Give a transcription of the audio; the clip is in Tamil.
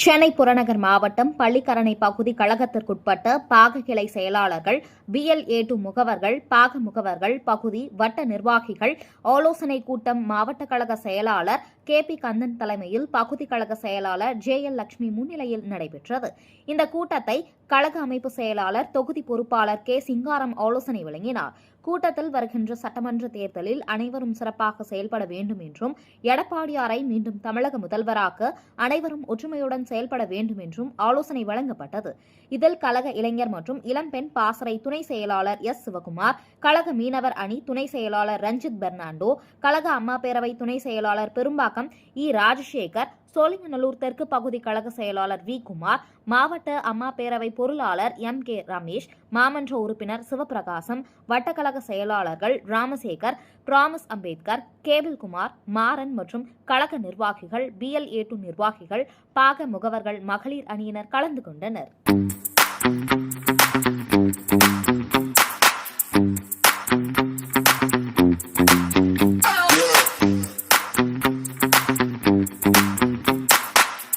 சென்னை புறநகர் மாவட்டம் பள்ளிக்கரணை பகுதி கழகத்திற்குட்பட்ட பாக கிளை செயலாளர்கள், BLA2 முகவர்கள், பாக முகவர்கள், பகுதி வட்ட நிர்வாகிகள் ஆலோசனைக் கூட்டம் மாவட்ட கழக செயலாளர் KP கந்தன் தலைமையில் பகுதி கழக செயலாளர் JL லட்சுமி முன்னிலையில் நடைபெற்றது. இந்த கூட்டத்தை கழக அமைப்பு செயலாளர், தொகுதி பொறுப்பாளர் K சிங்காரம் ஆலோசனை வழங்கினார். கூட்டத்தில் வருகின்ற சட்டமன்ற தேர்தலில் அனைவரும் சிறப்பாக செயல்பட வேண்டும் என்றும், எடப்பாடியாரை மீண்டும் தமிழக முதல்வராக்க அனைவரும் ஒற்றுமையுடன் செயல்பட வேண்டும் என்றும் ஆலோசனை வழங்கப்பட்டது. இதில் கழக இளைஞர் மற்றும் இளம்பெண் பாசறை துணை செயலாளர் S சிவகுமார், கழக மீனவர் அணி துணை செயலாளர் ரஞ்சித் பெர்னாண்டோ, கழக அம்மா பேரவை துணை செயலாளர் பெரும்பாக்கம் E ராஜசேகர், சோழிங்கநல்லூர் தெற்கு பகுதி கழக செயலாளர் V குமார், மாவட்ட அம்மா பேரவை பொருளாளர் MK ரமேஷ், மாமன்ற உறுப்பினர் சிவபிரகாசம், வட்டக்கழக செயலாளர்கள் ராமசேகர், பிராமிஸ் அம்பேத்கர், கேபிள்குமார், மாறன் மற்றும் கழக நிர்வாகிகள், BLA2 நிர்வாகிகள், பாக முகவர்கள், மகளிர் அணியினர் கலந்து கொண்டனர்.